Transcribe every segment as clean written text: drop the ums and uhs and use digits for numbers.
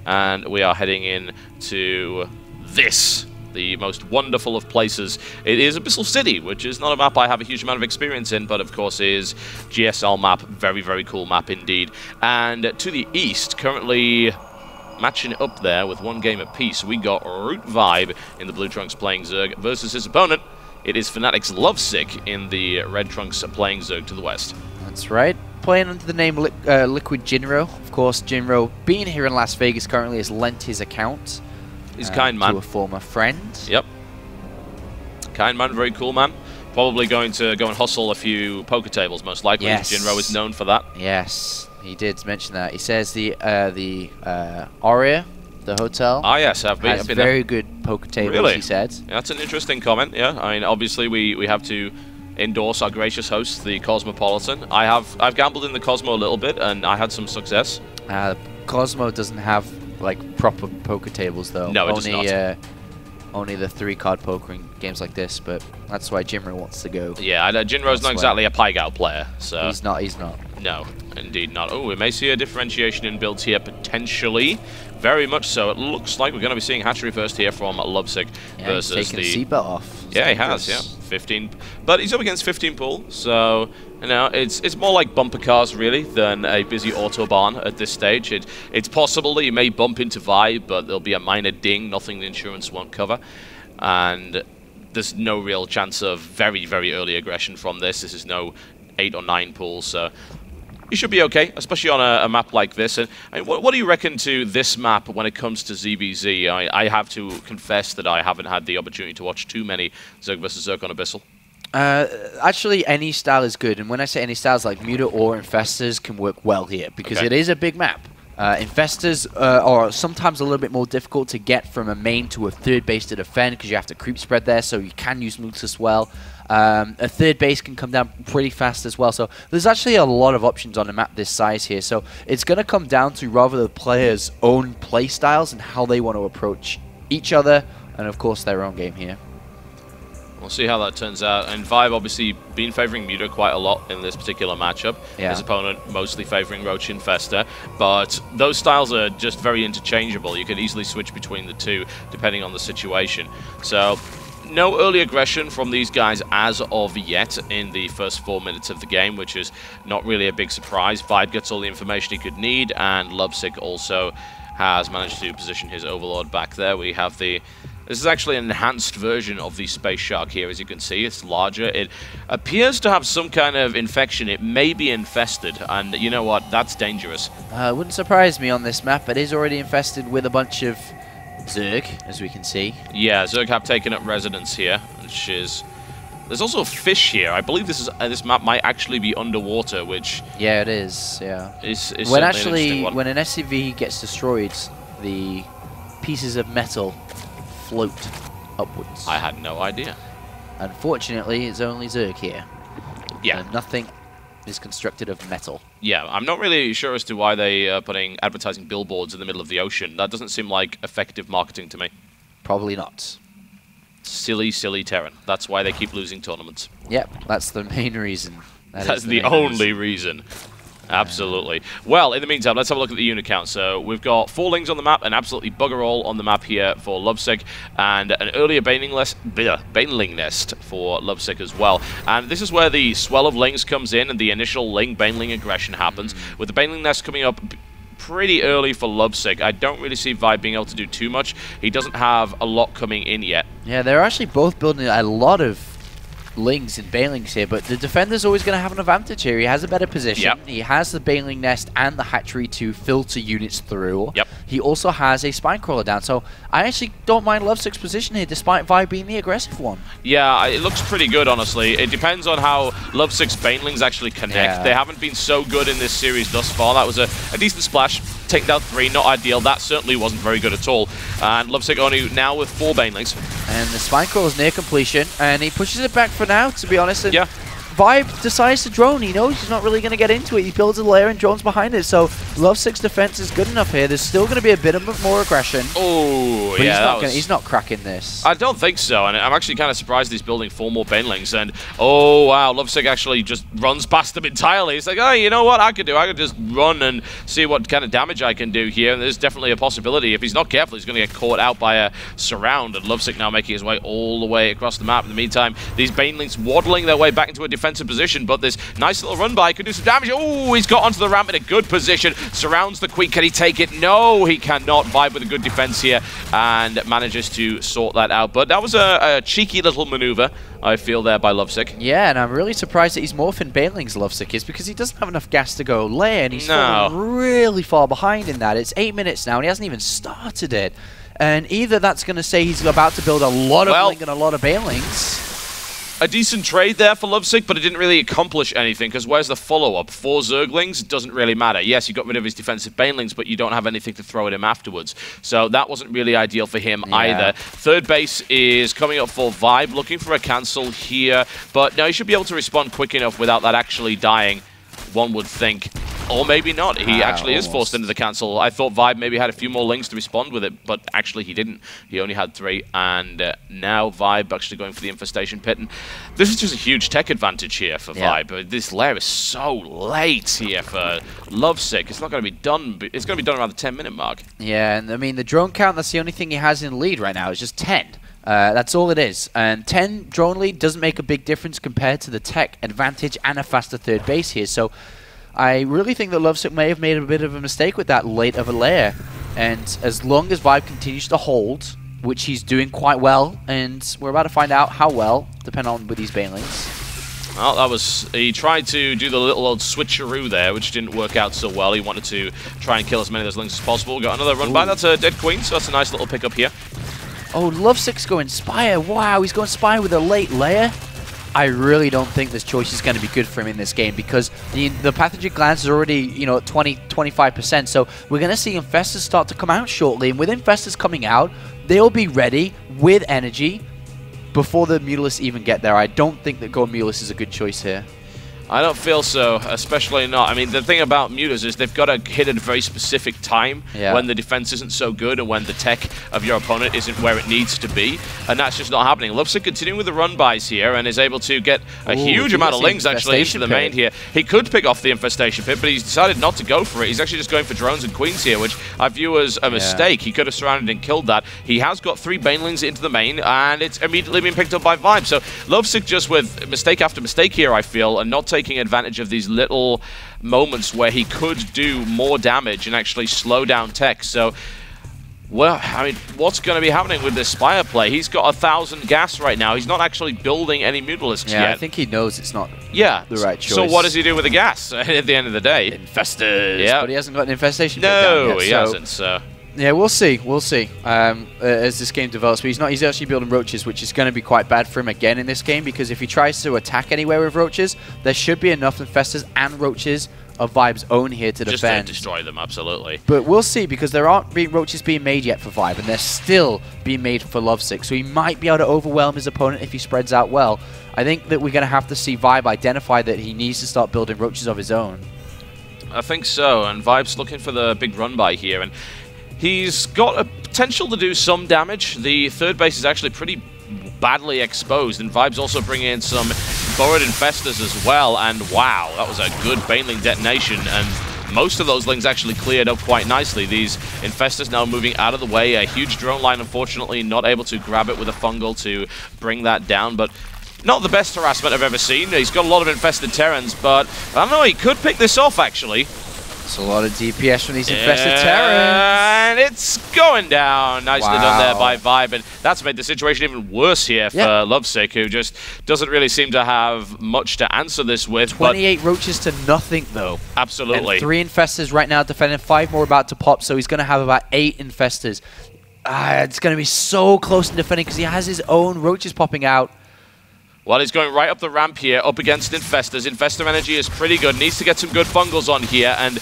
and we are heading in to this, the most wonderful of places. It is Abyssal City, which is not a map I have a huge amount of experience in, but of course is GSL map. Very, very cool map indeed. And to the east, currently matching up there with 1 game apiece, we got Root Vibe in the blue trunks playing Zerg versus his opponent. It is Fnatic's Luvsic in the red trunks playing Zerg to the west. That's right. Playing under the name Liquid Jinro. Of course, Jinro, being here in Las Vegas currently, has lent his account. He's a kind man. To a former friend. Yep. Kind man, very cool man. Probably going to go and hustle a few poker tables, most likely. Yes. Jinro is known for that. Yes, he did mention that. He says the Aria, the hotel, yes, I've been has there. very good poker tables, Really? he said. Yeah, that's an interesting comment, yeah. I mean, obviously we have to endorse our gracious host, the Cosmopolitan. I've gambled in the Cosmo a little bit, and I had some success. Cosmo doesn't have like proper poker tables though. No, it does not. Only the 3-card poker in games like this, but that's why Jinro wants to go. Yeah, Jinro's not exactly a Pygow player, so... He's not. No, indeed not. Oh, we may see a differentiation in builds here, potentially. Very much so. It looks like we're going to be seeing Hatchery first here from Luvsic versus he's taking the seatbelt off. Yeah, he has, yeah. 15. But he's up against 15 pool, so... You know, it's more like bumper cars, really, than a busy Autobahn at this stage. It's possible that you may bump into Vibe, but there'll be a minor ding, nothing the insurance won't cover. And there's no real chance of very, very early aggression from this. This is no 8 or 9 pool, so you should be okay, especially on a map like this. And what do you reckon to this map when it comes to ZVZ? I have to confess that I haven't had the opportunity to watch too many Zerg vs. Zerg on Abyssal. Actually, any style is good, and when I say any styles, like Muta or Infestors can work well here, because it is a big map. Infestors are sometimes a little bit more difficult to get from a main to a third base to defend, because you have to creep spread there, so you can use Muta as well. A third base can come down pretty fast as well, so there's actually a lot of options on a map this size here, so it's going to come down to rather the players' own play styles and how they want to approach each other, and of course their own game here. We'll see how that turns out. And Vibe obviously been favoring Muta quite a lot in this particular matchup. Yeah. His opponent mostly favoring Roach Infester. But those styles are just very interchangeable. You can easily switch between the two depending on the situation. So no early aggression from these guys as of yet in the first 4 minutes of the game, which is not really a big surprise. Vibe gets all the information he could need, and Luvsic also has managed to position his Overlord back there. We have the... This is actually an enhanced version of the Space Shark here, as you can see. It's larger. It appears to have some kind of infection. It may be infested, and you know what? That's dangerous. Wouldn't surprise me on this map. It is already infested with a bunch of Zerg, as we can see. Yeah, Zerg have taken up residence here, which is... There's also fish here. I believe this map might actually be underwater, which... Yeah, it is, yeah. Is when actually, when an SCV gets destroyed, the pieces of metal float upwards. I had no idea. Unfortunately, it's only Zerg here. Yeah. And nothing is constructed of metal. Yeah, I'm not really sure as to why they are putting advertising billboards in the middle of the ocean. That doesn't seem like effective marketing to me. Probably not. Silly, silly Terran. That's why they keep losing tournaments. Yep, that's the main reason. That's the only reason. Absolutely. Well, in the meantime, let's have a look at the unit count. So we've got 4 Lings on the map, and absolutely bugger all on the map here for Luvsic, and an earlier Baneling Nest for Luvsic as well. And this is where the swell of Lings comes in, and the initial Baneling aggression happens. With the Baneling Nest coming up pretty early for Luvsic, I don't really see Vibe being able to do too much. He doesn't have a lot coming in yet. Yeah, they're actually both building a lot of Lings and Banelings here, but the defender's always going to have an advantage here. He has a better position. Yep. He has the Baneling Nest and the Hatchery to filter units through. Yep. He also has a Spinecrawler down, so I actually don't mind Luvsic's position here, despite Vibe being the aggressive one. Yeah, it looks pretty good, honestly. It depends on how Luvsic's Banelings actually connect. Yeah. They haven't been so good in this series thus far. That was a decent splash. Taking down 3, not ideal. That certainly wasn't very good at all. And Luvsic only now with 4 Banelings. And the Spinecrawler's near completion, and he pushes it back for now, to be honest. And yeah. Vibe decides to drone. He knows he's not really going to get into it. He builds a lair and drones behind it. So Luvsic's defense is good enough here. There's still going to be a bit of more aggression. Oh, but yeah. He's not cracking this. I don't think so. And I'm actually kind of surprised he's building 4 more banelings. And oh, wow, Luvsic actually just runs past them entirely. He's like, oh, you know what I could do? I could just run and see what kind of damage I can do here. And there's definitely a possibility. If he's not careful, he's going to get caught out by a surround. And Luvsic now making his way all the way across the map. In the meantime, these banelings waddling their way back into a defensive position. But this nice little run by could do some damage. Oh, he's got onto the ramp in a good position. Surrounds the Queen. Can he take it? No, he cannot. Vibe with a good defense here and manages to sort that out. But that was a cheeky little maneuver, I feel, there by Luvsic. Yeah, and I'm really surprised that he's morphing banelings, Luvsic is, because he doesn't have enough gas to go lair, and he's falling really far behind in that. It's 8 minutes now, and he hasn't even started it. And either that's going to say he's about to build a lot of Link and a lot of banelings. A decent trade there for Luvsic, but it didn't really accomplish anything, because where's the follow-up? 4 Zerglings? Doesn't really matter. Yes, you got rid of his defensive banelings, but you don't have anything to throw at him afterwards. So that wasn't really ideal for him either. Third base is coming up for Vibe, looking for a cancel here, but no, he should be able to respond quick enough without that actually dying, one would think. Or maybe not. He actually is forced into the cancel. I thought Vibe maybe had a few more links to respond with it, but actually he didn't. He only had 3, and now Vibe actually going for the infestation pit. And this is just a huge tech advantage here for Vibe. This lair is so late here for Luvsic. It's not going to be done. It's going to be done around the 10-minute mark. Yeah, and I mean, the drone count, that's the only thing he has in the lead right now. It's just 10. That's all it is. And 10 drone lead doesn't make a big difference compared to the tech advantage and a faster third base here. So I really think that Luvsic may have made a bit of a mistake with that late of a lair. And as long as Vibe continues to hold, which he's doing quite well, and we're about to find out how well, depending on with these banelings. Well, that was... He tried to do the little old switcheroo there, which didn't work out so well. He wanted to try and kill as many of those links as possible. Got another run by. That's a dead queen, so that's a nice little pickup here. Oh, Luvsic's going Spire. Wow, he's going Spire with a late lair. I really don't think this choice is going to be good for him in this game, because the pathogen glance is already, you know, 20-25%. So we're going to see Infestors start to come out shortly, and with Infestors coming out, they'll be ready with energy before the Mutalists even get there. I don't think that going Mutalists is a good choice here. I don't feel so, especially not. I mean, the thing about Mutas is they've got to hit at a very specific time when the defense isn't so good and when the tech of your opponent isn't where it needs to be, and that's just not happening. Luvsic continuing with the run-bys here and is able to get a huge amount of lings actually into the main here. He could pick off the infestation pit, but he's decided not to go for it. He's actually just going for drones and queens here, which I view as a mistake. He could have surrounded and killed that. He has got 3 banelings into the main, and it's immediately been picked up by Vibe. So Luvsic just with mistake after mistake here, I feel, and not taking advantage of these little moments where he could do more damage and actually slow down tech. So, well, I mean, what's going to be happening with this Spire play? He's got 1,000 gas right now. He's not actually building any Mutalisks yet. I think he knows it's not the right choice. So what does he do with the gas at the end of the day? Infestors. Yeah. But he hasn't got an infestation. No, he hasn't, so... Yeah, we'll see. We'll see as this game develops. But he's actually building roaches, which is going to be quite bad for him again in this game, because if he tries to attack anywhere with roaches, there should be enough infestors and roaches of Vibe's own here to defend. Just to destroy them, absolutely. But we'll see, because there aren't roaches being made yet for Vibe, and they're still being made for Luvsic. So he might be able to overwhelm his opponent if he spreads out well. I think that we're going to have to see Vibe identify that he needs to start building roaches of his own. I think so, and Vibe's looking for the big run by here, and he's got a potential to do some damage. The third base is actually pretty badly exposed, and Vibe's also bringing in some Burrowed Infestors as well, and wow, that was a good Baneling detonation, and most of those lings actually cleared up quite nicely. These Infestors now moving out of the way. A huge drone line, unfortunately, not able to grab it with a fungal to bring that down, but not the best harassment I've ever seen. He's got a lot of infested Terrans, but I don't know, he could pick this off, actually. It's a lot of DPS from these infested Terrans. And it's going down. Nicely done there by Vibe. And that's made the situation even worse here for Luvsic, who just doesn't really seem to have much to answer this with. 28 roaches to nothing, though. Absolutely. And 3 infestors right now defending, 5 more about to pop, so he's going to have about 8 infestors. It's going to be so close in defending because he has his own roaches popping out. Well, he's going right up the ramp here, up against Infestors. Infestor energy is pretty good. Needs to get some good fungals on here, and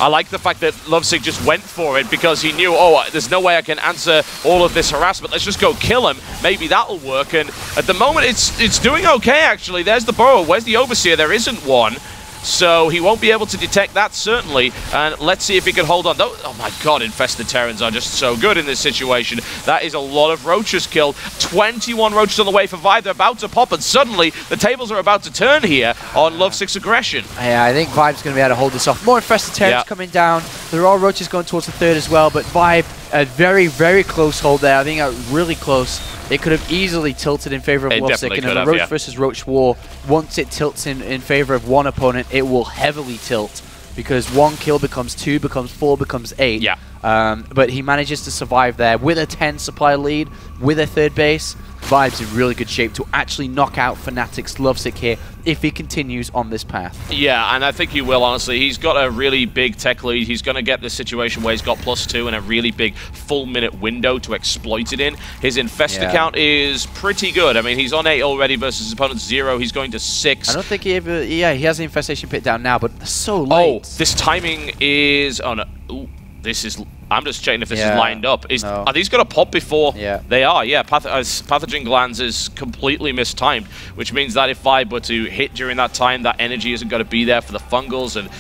I like the fact that Luvsic just went for it because he knew, oh, there's no way I can answer all of this harassment. Let's just go kill him. Maybe that'll work. And at the moment, it's doing okay, actually. There's the Burrower. Where's the Overseer? There isn't one. So he won't be able to detect that, certainly. And let's see if he can hold on. Oh my god, Infested Terrans are just so good in this situation. That is a lot of roaches killed. 21 roaches on the way for Vibe. They're about to pop, and suddenly the tables are about to turn here on Luvsic's aggression. Yeah, I think Vibe's going to be able to hold this off. More Infested Terrans coming down. There are roaches going towards the third as well, but Vibe, a very, very close hold there. I think really close. It could have easily tilted in favor of Luvsic, and in a Roach versus Roach war, once it tilts in favor of one opponent, it will heavily tilt, because 1 kill becomes 2, becomes 4, becomes 8. Yeah. But he manages to survive there with a 10 supply lead, with a third base. Vibe's in really good shape to actually knock out Fnatic's Luvsic here if he continues on this path. Yeah, and I think he will, honestly. He's got a really big tech lead. He's going to get this situation where he's got +2 and a really big full-minute window to exploit it in. His Infestor count is pretty good. I mean, he's on 8 already versus his opponent's 0. He's going to 6. I don't think he ever... Yeah, he has the Infestation pit down now, but so late. Oh, this timing is... Oh, no. Ooh, this is... I'm just checking if this is lined up. Are these going to pop before? Yeah. They are, yeah. Pathogen Glands is completely mistimed, which means that if Vibe were to hit during that time, that energy isn't going to be there for the fungals. And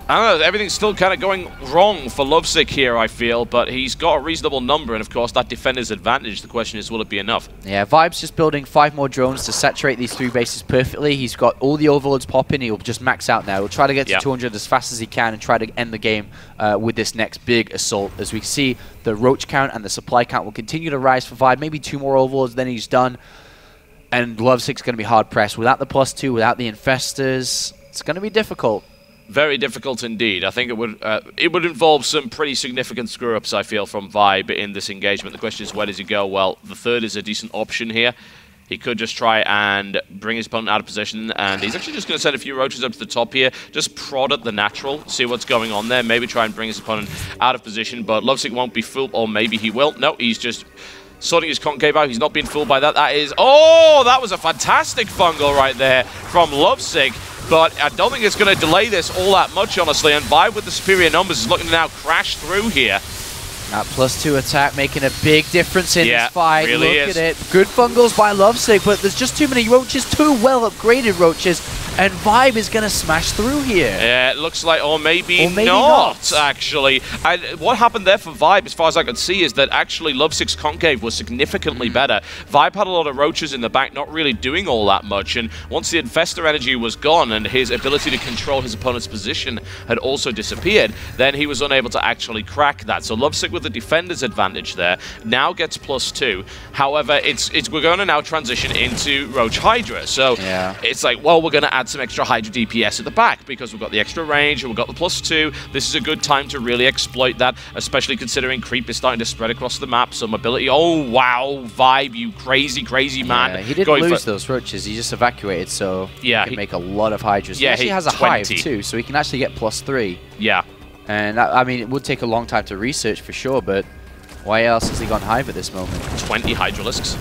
I don't know, everything's still kind of going wrong for Luvsic here, I feel, but he's got a reasonable number, and of course that defender's advantage. The question is, will it be enough? Yeah, Vibe's just building 5 more drones to saturate these 3 bases perfectly. He's got all the overlords popping. He'll just max out now. He'll try to get to 200 as fast as he can and try to end the game with this next big assault. As we see, the roach count and the supply count will continue to rise for Vibe. Maybe 2 more overlords, then he's done. And Luvsic's going to be hard pressed. Without the +2, without the infestors, it's going to be difficult. Very difficult indeed. I think it would involve some pretty significant screw-ups, I feel, from Vibe in this engagement. The question is, where does he go? Well, the third is a decent option here. He could just try and bring his opponent out of position, and he's actually just going to send a few roaches up to the top here, just prod at the natural, see what's going on there, maybe try and bring his opponent out of position, but Luvsic won't be fooled, or maybe he will. No, he's just sorting his concave out. He's not being fooled by that. That is... Oh, that was a fantastic fungal right there from Luvsic. But I don't think it's going to delay this all that much, honestly. And Vibe with the superior numbers is looking to now crash through here. That +2 attack making a big difference in this fight. Really Look at it. Good fungals by Luvsic, but there's just too many roaches, 2 well upgraded roaches, and Vibe is going to smash through here. Yeah, it looks like, or maybe not, actually. And what happened there for Vibe, as far as I could see, is that actually Luvsic's concave was significantly better. Vibe had a lot of roaches in the back, not really doing all that much, and once the Infestor energy was gone and his ability to control his opponent's position had also disappeared, then he was unable to actually crack that. So Luvsic with the defender's advantage there now gets +2. However, we're going to now transition into Roach Hydra. So it's like, well, we're going to add some extra Hydra DPS at the back because we've got the extra range and we've got the +2. This is a good time to really exploit that, especially considering creep is starting to spread across the map. So mobility, oh wow, Vibe, you crazy, crazy man. Yeah, he didn't lose those roaches, he just evacuated, so he can make a lot of Hydras. Yeah, he has a hive too, so he can actually get +3. Yeah. And I mean, it would take a long time to research for sure, but why else has he gone Hive at this moment? 20 Hydralisks.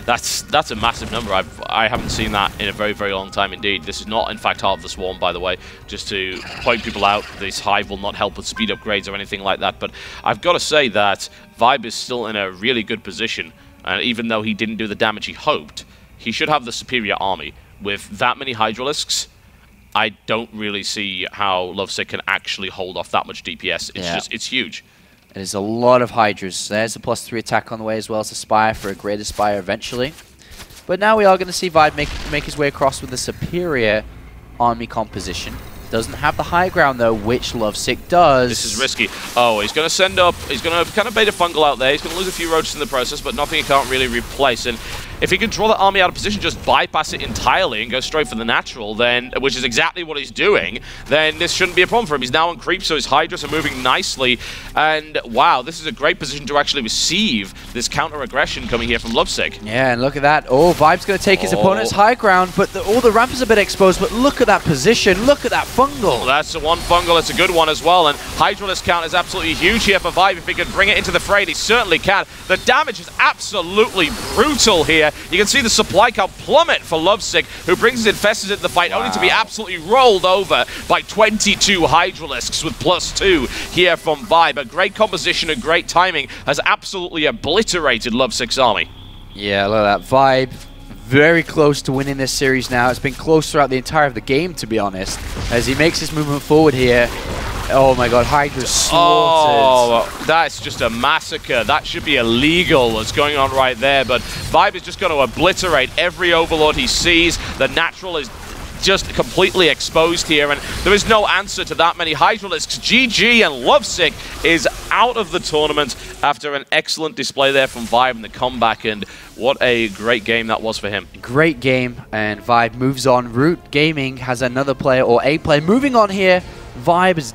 that's a massive number. I haven't seen that in a very, very long time indeed. This is not, in fact, Heart of the Swarm, by the way. Just to point people out, this Hive will not help with speed upgrades or anything like that. But I've got to say that Vibe is still in a really good position. And even though he didn't do the damage he hoped, he should have the superior army. With that many Hydralisks, I don't really see how Luvsic can actually hold off that much DPS. It's huge. There's a lot of Hydras. There's a +3 attack on the way, as well as a Spire for a greater Spire eventually. But now we are going to see Vibe make his way across with a superior army composition. Doesn't have the high ground, though, which Luvsic does. This is risky. Oh, he's going to send up... He's going to kind of bait a fungal out there. He's going to lose a few roaches in the process, but nothing he can't really replace. And if he can draw the army out of position, just bypass it entirely and go straight for the natural, then, which is exactly what he's doing, then this shouldn't be a problem for him. He's now on creep, so his Hydras are moving nicely. And, wow, this is a great position to actually receive this counter-aggression coming here from Luvsic. Yeah, and look at that. Oh, Vibe's going to take his opponent's high ground, but all the ramp is a bit exposed, but look at that position. Look at that fungal. Well, that's the one fungal. It's a good one as well. And Hydralist count is absolutely huge here for Vibe. If he can bring it into the fray, he certainly can. The damage is absolutely brutal here. here. You can see the supply count plummet for Luvsic, who brings his Infestors into the fight, only to be absolutely rolled over by 22 Hydralisks with +2 here from Vibe. A great composition and great timing has absolutely obliterated Luvsic's army. Yeah, look at that. Vibe very close to winning this series now. It's been close throughout the entire of the game, to be honest, as he makes his movement forward here. Oh my god, Hydra's slaughtered. Oh, that's just a massacre. That should be illegal what's going on right there, but Vibe is just going to obliterate every Overlord he sees. The natural is just completely exposed here, and there is no answer to that many Hydralisks. GG, and Luvsic is out of the tournament after an excellent display there from Vibe in the comeback, and what a great game that was for him. Great game, and Vibe moves on. Root Gaming has another player, or a player, moving on here. Vibe is